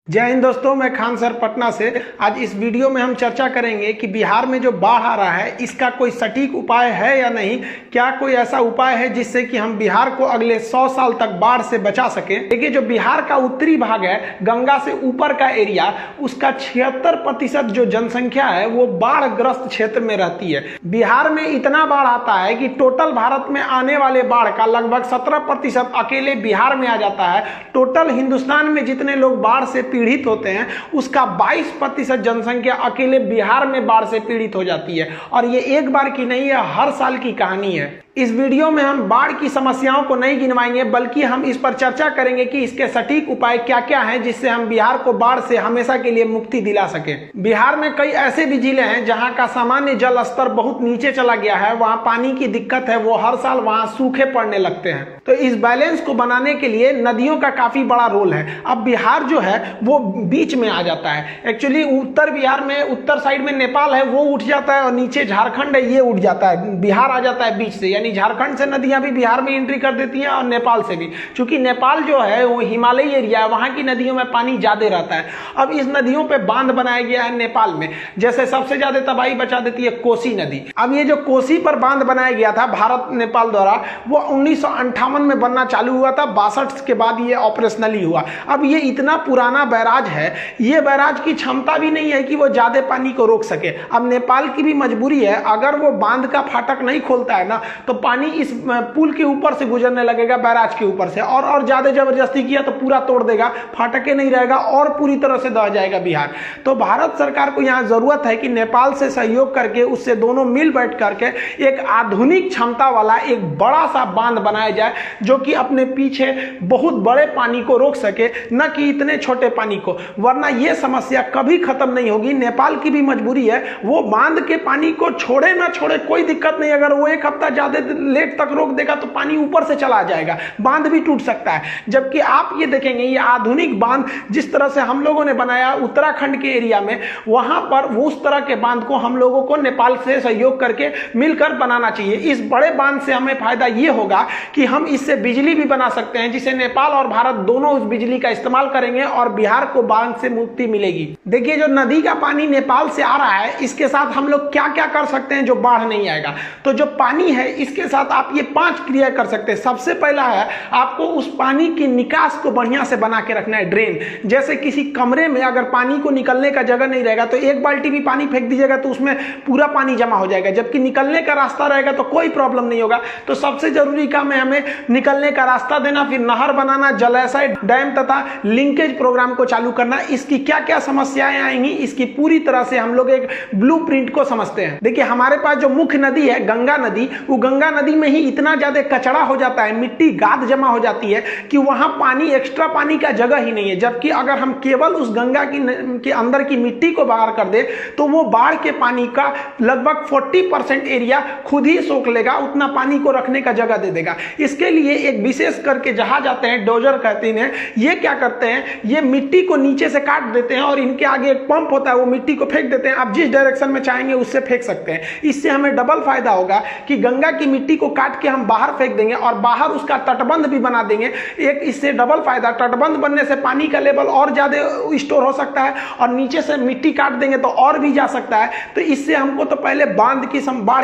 जय हिंद दोस्तों, मैं खान सर पटना से। आज इस वीडियो में हम चर्चा करेंगे कि बिहार में जो बाढ़ आ रहा है इसका कोई सटीक उपाय है या नहीं। क्या कोई ऐसा उपाय है जिससे कि हम बिहार को अगले 100 साल तक बाढ़ से बचा सकें। देखिए, जो बिहार का उत्तरी भाग है, गंगा से ऊपर का एरिया, उसका 76% जो जनसंख्या है वो बाढ़ ग्रस्त क्षेत्र में रहती है। बिहार में इतना बाढ़ आता है कि टोटल भारत में आने वाले बाढ़ का लगभग 17% अकेले बिहार में आ जाता है। टोटल हिंदुस्तान में जितने लोग बाढ़ से पीड़ित होते हैं उसका 22% जनसंख्या अकेले बिहार में बाढ़ से पीड़ित हो जाती है। और ये एक बार की नहीं है, हर साल की कहानी है। इस वीडियो में हम बाढ़ की समस्याओं को नहीं गिनवाएंगे, बल्कि हम इस पर चर्चा करेंगे कि इसके सटीक उपाय क्या क्या हैं जिससे हम बिहार को बाढ़ से हमेशा के लिए मुक्ति दिला सके। बिहार में कई ऐसे भी जिले हैं जहां का सामान्य जल स्तर बहुत नीचे चला गया है, वहां पानी की दिक्कत है, वो हर साल वहां सूखे पड़ने लगते हैं। तो इस बैलेंस को बनाने के लिए नदियों का काफी बड़ा रोल है। अब बिहार जो है वो बीच में आ जाता है। एक्चुअली उत्तर बिहार में, उत्तर साइड में नेपाल है, वो उठ जाता है, और नीचे झारखंड है, ये उठ जाता है। बिहार आ जाता है बीच से, यानी झारखंड से नदियां भी बिहार में एंट्री कर देती हैं और नेपाल से भी। क्योंकि नेपाल जो है वो हिमालयी एरिया है, वहां की नदियों में पानी ज्यादा रहता है। अब इस नदियों पे बांध बनाया गया है नेपाल में। जैसे सबसे ज्यादा तबाही बचा देती है कोसी नदी। अब ये जो कोसी पर बांध बनाया गया था भारत नेपाल द्वारा, वो 1958 में बनना चालू हुआ था। 62 के बाद ये ऑपरेशनली हुआ। अब ये इतना पुराना बैराज है, ये बैराज की क्षमता भी नहीं है कि वो ज्यादा पानी को रोक सके। अब नेपाल की भी मजबूरी है, अगर वो बांध का फाटक नहीं खोलता है ना, तो पानी इस पुल के ऊपर से गुजरने लगेगा, बैराज के ऊपर से, और ज्यादा जबरदस्ती किया तो पूरा तोड़ देगा, फाटके नहीं रहेगा और पूरी तरह से दह जाएगा बिहार। तो भारत सरकार को यहां जरूरत है कि नेपाल से सहयोग करके, उससे दोनों मिल बैठ करके एक आधुनिक क्षमता वाला एक बड़ा सा बांध बनाया जाए, जो कि अपने पीछे बहुत बड़े पानी को रोक सके, न कि इतने छोटे पानी को, वरना यह समस्या कभी खत्म नहीं होगी। नेपाल की भी मजबूरी है, वो बांध के पानी को छोड़े ना छोड़े कोई दिक्कत नहीं, अगर वो एक हफ्ता ज्यादा लेट तक रोक देगा तो पानी ऊपर से चला जाएगा, बांध भी टूट सकता है। जबकि आप ये देखेंगे, ये आधुनिक बांध जिस तरह से हम लोगों ने बनाया उत्तराखंड के एरिया में, वहां पर वो उस तरह के बांध को हम लोगों को नेपाल से सहयोग करके मिलकर बनाना चाहिए। इस बड़े बांध से हमें फायदा ये होगा कि हम इससे बिजली भी बना सकते हैं, जिसे नेपाल और भारत दोनों उस बिजली का इस्तेमाल करेंगे और बिहार को बांध से मुक्ति मिलेगी। देखिए, जो नदी का पानी नेपाल से आ रहा है, इसके साथ हम लोग क्या क्या कर सकते हैं जो बाढ़ नहीं आएगा। तो जो पानी है, इसके साथ आप ये 5 क्रिया कर सकते हैं। सबसे पहला है, आपको उस पानी की निकास को बढ़िया से बना के रखना है, ड्रेन। जैसे किसी कमरे में अगर पानी को निकलने का जगह नहीं रहेगा तो एक बाल्टी भी पानी फेंक दीजिएगा तो उसमें पूरा पानी जमा हो जाएगा, जबकि निकलने का रास्ता रहेगा तो कोई प्रॉब्लम नहीं होगा। तो सबसे जरूरी काम है हमें निकलने का रास्ता देना, फिर नहर बनाना, जलाशय, डैम तथा लिंकेज प्रोग्राम को चालू करना। इसकी क्या क्या समस्याएं आएंगी, इसकी पूरी तरह से हम लोग एक ब्लूप्रिंट को समझते हैं। देखिए, हमारे पास जो मुख्य नदी है गंगा नदी, वो गंगा नदी में ही इतना ज्यादा कचरा हो जाता है, मिट्टी गाद जमा हो जाती है कि वहां पानी, एक्स्ट्रा पानी का जगह ही नहीं है। जबकि अगर हम केवल उस गंगा के अंदर की मिट्टी को बाहर कर दे तो वो बाढ़ के पानी का लगभग 40% एरिया खुद ही सोख लेगा, उतना पानी को रखने का जगह दे देगा। इसके लिए एक विशेष करके जहाज आते हैं, डोजर कहते हैं, ये क्या करते हैं, ये मिट्टी को नीचे से काट देते हैं और इनके आगे एक पंप होता है, वो मिट्टी को फेंक देते हैं। आप जिस डायरेक्शन में चाहेंगे उससे फेंक सकते हैं। इससे हमें डबल फायदा होगा कि गंगा की मिट्टी को काट के हम बाहर फेंक देंगे और बाहर उसका तटबंध भी बना देंगे। एक इससे डबल फायदा, तटबंध बनने से पानी का लेवल और ज्यादा स्टोर हो सकता है, और नीचे से मिट्टी काट देंगे तो और भी जा सकता है। तो इससे हमको तो पहले बाढ़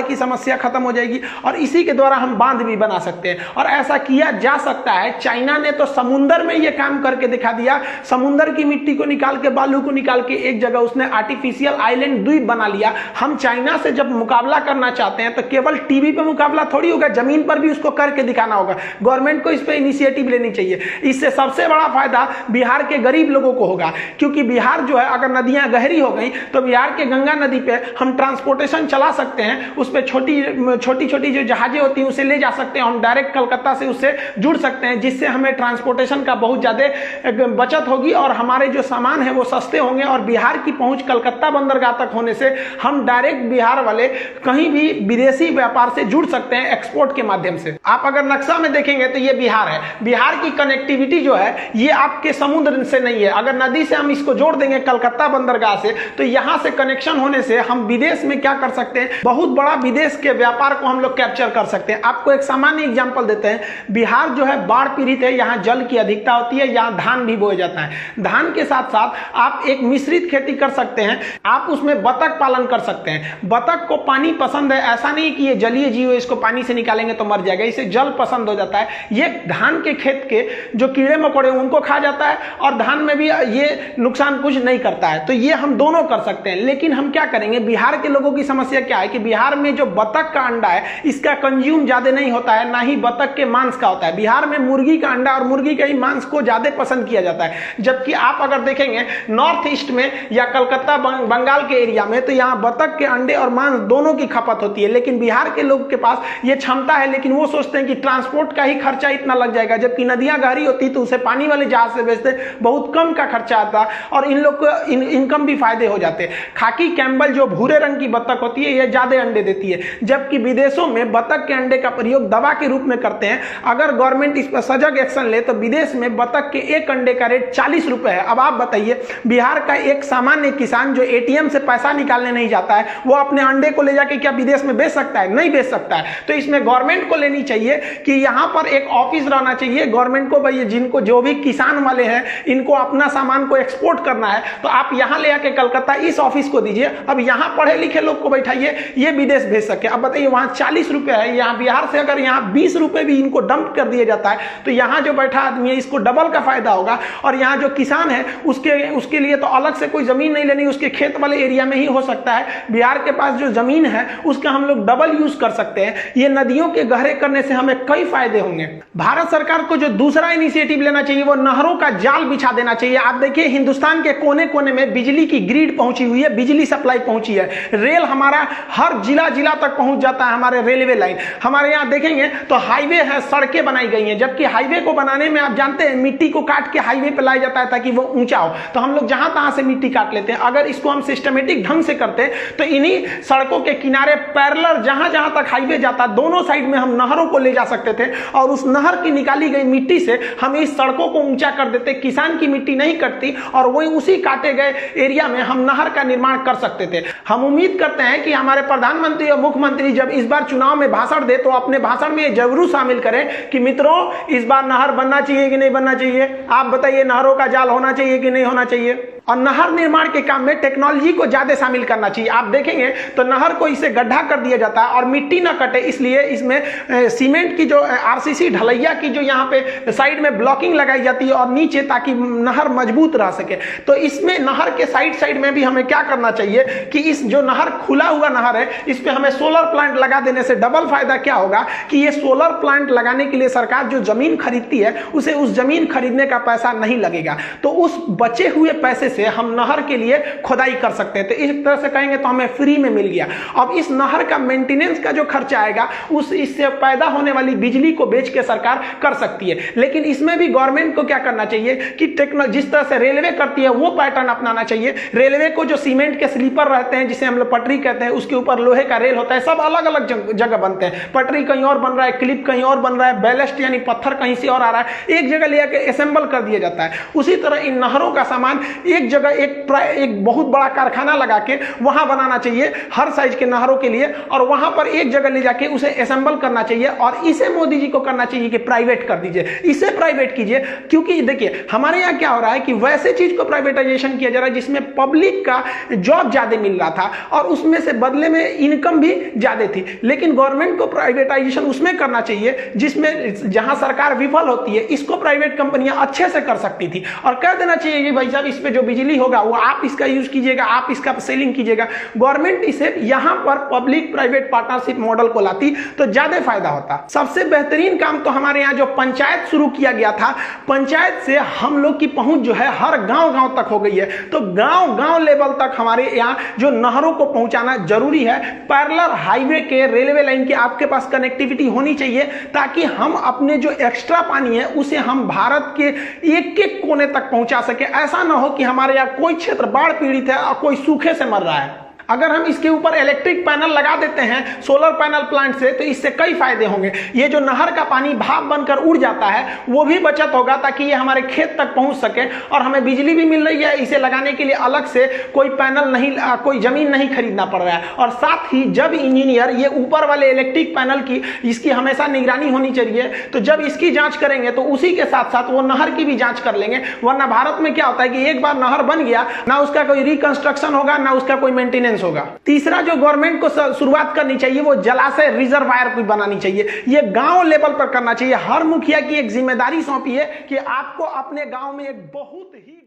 की समस्या खत्म हो जाएगी, और इसी के द्वारा हम बांध भी बना सकते हैं। और ऐसा किया जा सकता है। चाइना ने तो समुद्र में यह काम करके दिखा दिया। समुद्र की मिट्टी को निकाल के, बालू को निकाल के एक जगह उसने आर्टिफिशियल आइलैंड द्वीप बना लिया। हम चाइना से जब मुकाबला करना चाहते हैं तो केवल टीवी पे मुकाबला थोड़ी होगा, जमीन पर भी उसको करके दिखाना होगा। गवर्नमेंट को इस पे इनिशिएटिव लेनी चाहिए। इससे सबसे बड़ा फायदा बिहार के गरीब लोगों को होगा, क्योंकि बिहार जो है, अगर नदियां गहरी हो गई तो बिहार के गंगा नदी पे हम ट्रांसपोर्टेशन चला सकते हैं। उस पे छोटी छोटी जो जहाजें होती हैं उसे ले जा सकते हैं, हम डायरेक्ट कलकत्ता से उससे जुड़ सकते हैं, जिससे हमें ट्रांसपोर्टेशन का बहुत ज्यादा बचत होगी और हमारे जो सामान है वो सस्ते होंगे। और बिहार की पहुंच कलकत्ता बंदरगाह तक होने से हम डायरेक्ट बिहार वाले कहीं भी विदेशी व्यापार से जुड़ सकते सकते हैं एक्सपोर्ट के माध्यम से। आप अगर नक्शा में देखेंगे तो ये बिहार है। बिहार की कनेक्टिविटी जो है ये आपके समुद्र से नहीं है। अगर नदी से हम इसको जोड़ देंगे कलकत्ता बंदरगाह से, तो यहां से कनेक्शन होने से हम विदेश में क्या कर सकते हैं, बहुत बड़ा विदेश के व्यापार को हम लोग कैप्चर कर सकते हैं। आपको एक सामान्य एग्जांपल देते हैं। बिहार जो है बाढ़ पीड़ित है, यहाँ जल की अधिकता होती है, यहाँ धान भी बोया जाता है। धान के साथ साथ आप एक मिश्रित खेती कर सकते हैं। आप उसमें बतख पालन कर सकते हैं। बतख को पानी पसंद है, ऐसा नहीं कि ये जलीय जीव है, इसको पानी से निकालेंगे तो मर जाएगा, इसे जल पसंद हो जाता है। ये धान के खेत के जो कीड़े मकोड़े उनको खा जाता है और धान में भी ये नुकसान कुछ नहीं करता है। तो ये हम दोनों कर सकते हैं। लेकिन हम क्या करेंगे, बिहार के लोगों की समस्या क्या है कि बिहार में जो बतख का अंडा है इसका कंज्यूम ज्यादा नहीं होता है, ना ही बतख के मांस का होता है। बिहार में मुर्गी का अंडा और मुर्गी के ही मांस को ज्यादा पसंद किया जाता है। जबकि आप अगर देखेंगे नॉर्थ ईस्ट में या कलकत्ता बंगाल के एरिया में, तो यहाँ बतख के अंडे और मांस दोनों की खपत होती है। लेकिन बिहार के लोग के पास ये क्षमता है, लेकिन वो सोचते हैं कि ट्रांसपोर्ट का ही खर्चा इतना लग जाएगा। जबकि नदियां गहरी होती तो उसे पानी वाले जहाज से भेजते, बहुत कम का खर्चा आता और इन लोग को इनकम भी फायदे हो जाते। खाकी कैम्बल जो भूरे रंग की बतख होती है, ये ज्यादा अंडे देती है। जबकि विदेशों में बतख के अंडे का प्रयोग दवा के रूप में करते हैं। अगर गवर्नमेंट इस पर सजग एक्शन ले तो विदेश में बतख के एक अंडे का रेट 40 रुपए है। अब आप बताइए, बिहार का एक सामान्य किसान जो एटीएम से पैसा निकालने नहीं जाता है, वो अपने अंडे को ले जाके क्या विदेश में बेच सकता है? नहीं बेच सकता है। तो इसमें गवर्नमेंट को लेनी चाहिए कि यहां पर एक ऑफिस रहना चाहिए गवर्नमेंट को, भाई जिनको जो भी किसान वाले हैं इनको अपना सामान को एक्सपोर्ट करना है तो आप यहां ले आके कलकत्ता इस ऑफिस को दीजिए। अब यहां पढ़े लिखे लोग को बैठाइए, ये विदेश भेज सके। अब बताइए, वहां 40 रुपए है, यहाँ बिहार से अगर यहाँ 20 रुपए भी इनको डंप कर दिया जाता है तो यहाँ जो बैठा आदमी है इसको डबल का फायदा होगा। और यहाँ जो किसान है उसके लिए तो अलग से कोई जमीन नहीं लेनी, उसके खेत वाले एरिया में ही हो सकता है। बिहार के पास जो जमीन है उसका हम लोग डबल यूज कर सकते हैं। ये नदियों के गहरे करने से हमें कई फायदे होंगे। भारत सरकार को जो दूसरा इनिशिएटिव लेना चाहिए वो नहरों का जाल बिछा देना चाहिए। आप देखिए, हिंदुस्तान के कोने कोने में बिजली की ग्रिड पहुंची हुई है, बिजली सप्लाई पहुंची है। रेल हमारा हर जिला जिला तक पहुंच जाता है, हमारे रेलवे लाइन। हमारे यहाँ देखेंगे तो हाईवे है, सड़कें बनाई गई हैं। जबकि हाईवे को बनाने में आप जानते हैं मिट्टी को काट के हाईवे पे लाया जाता है ताकि वो ऊंचा हो, तो हम लोग जहां तहां से मिट्टी काट लेते हैं। अगर इसको हम सिस्टमेटिक ढंग से करते तो इन्हीं सड़कों के किनारे पैरेलल जहां जहां तक हाईवे जाता दोनों साइड में हम नहरों को ले जा सकते थे और उस नहर की निकाली गई मिट्टी से हम इस सड़कों को ऊंचा कर देते। किसान की मिट्टी नहीं कटती और वही उसी काटे गए एरिया में हम नहर का निर्माण कर सकते थे। हम उम्मीद करते हैं कि हमारे प्रधानमंत्री और मुख्यमंत्री जब इस बार चुनाव में भाषण दे तो अपने भाषण में जरूर शामिल करें कि मित्रों, इस बार नहर बनना चाहिए कि नहीं बनना चाहिए। आप बताइए, नहरों का जाल होना चाहिए कि नहीं होना चाहिए। और नहर निर्माण के काम में टेक्नोलॉजी को ज्यादा शामिल करना चाहिए। आप देखेंगे तो नहर को इसे गड्ढा कर दिया जाता है और मिट्टी ना कटे, इसलिए इसमें सीमेंट की जो आरसीसी ढलैया की जो यहाँ पे साइड में ब्लॉकिंग लगाई जाती है और नीचे, ताकि नहर मजबूत रह सके। तो इसमें नहर के साइड में भी हमें क्या करना चाहिए कि इस जो नहर खुला हुआ नहर है इस पे हमें सोलर प्लांट लगा देने से डबल फायदा क्या होगा कि ये सोलर प्लांट लगाने के लिए सरकार जो जमीन खरीदती है उसे उस जमीन खरीदने का पैसा नहीं लगेगा। तो उस बचे हुए पैसे से हम नहर के लिए खुदाई कर सकते हैं। तो इस तरह से कहेंगे तो हमें फ्री में मिल गया। अब इस नहर का मेंटेनेंस का जो खर्चा आएगा इससे पैदा होने वाली बिजली को बेच के सरकार कर सकती है। लेकिन इसमें भी गवर्नमेंट को क्या करना चाहिए कि जिस तरह से रेलवे करती है वो पैटर्न अपनाना चाहिए। रेलवे को जो सीमेंट के स्लीपर रहते हैं जिसे हम लोग पटरी कहते हैं, उसके ऊपर लोहे का रेल होता है, सब अलग अलग जगह बनते हैं। पटरी कहीं और बन रहा है, क्लिप कहीं और बन रहा है, बैलेस्ट यानी पत्थर कहीं से और आ रहा है, एक जगह ले आके असेंबल कर दिया जाता है। उसी तरह इन नहरों का सामान एक जगह एक बहुत बड़ा कारखाना लगा के वहां बनाना चाहिए हर साइज के नहरों के लिए, और वहां पर एक जगह ले जाके उसे असेंबल करना चाहिए। और इसे मोदी जी को करना चाहिए कि प्राइवेट कर दीजिए, इसे प्राइवेट कीजिए। क्योंकि देखिए हमारे यहाँ क्या हो रहा है कि वैसे चीज को प्राइवेटाइजेशन किया जा रहा है जिसमें पब्लिक का जॉब ज्यादा मिल रहा था और उसमें से बदले में इनकम भी ज्यादा थी। लेकिन गवर्नमेंट को प्राइवेटाइजेशन उसमें करना चाहिए जिसमें जहां सरकार विफल होती है, इसको प्राइवेट कंपनियां अच्छे से कर सकती थी और कह देना चाहिए कि भाई साहब इस पे जो बिजली होगा वो आप इसका यूज कीजिएगा, आप इसका सेलिंग कीजिएगा। गवर्नमेंट इसे यहां पर पब्लिक प्राइवेट पार्टनरशिप मॉडल को लाती तो ज्यादा फायदा होता। सबसे बेहतरीन काम तो हमारे यहाँ जो पंचायत शुरू किया गया था, पंचायत से हम लोग की पहुंच जो है हर गांव तक हो गई है। तो गांव लेवल तक हमारे यहाँ जो नहरों को पहुंचाना जरूरी है। पैरेलल हाईवे के, रेलवे लाइन के आपके पास कनेक्टिविटी होनी चाहिए ताकि हम अपने जो एक्स्ट्रा पानी है उसे हम भारत के एक कोने तक पहुंचा सके। ऐसा ना हो कि हमारे यहाँ कोई क्षेत्र बाढ़ पीड़ित है और कोई सूखे से मर रहा है। अगर हम इसके ऊपर इलेक्ट्रिक पैनल लगा देते हैं सोलर पैनल प्लांट से, तो इससे कई फायदे होंगे। ये जो नहर का पानी भाप बनकर उड़ जाता है वो भी बचत होगा, ताकि ये हमारे खेत तक पहुंच सके, और हमें बिजली भी मिल रही है। इसे लगाने के लिए अलग से कोई पैनल नहीं, कोई जमीन नहीं खरीदना पड़ रहा है। और साथ ही जब इंजीनियर ये ऊपर वाले इलेक्ट्रिक पैनल की, इसकी हमेशा निगरानी होनी चाहिए, तो जब इसकी जांच करेंगे तो उसी के साथ साथ वो नहर की भी जांच कर लेंगे। वरना भारत में क्या होता है कि एक बार नहर बन गया, ना उसका कोई रिकंस्ट्रक्शन होगा, ना उसका कोई मेंटेनेंस होगा। तीसरा जो गवर्नमेंट को शुरुआत करनी चाहिए वो जलाशय रिजर्वायर को बनानी चाहिए। ये गांव लेवल पर करना चाहिए। हर मुखिया की एक जिम्मेदारी सौंपी है कि आपको अपने गांव में एक बहुत ही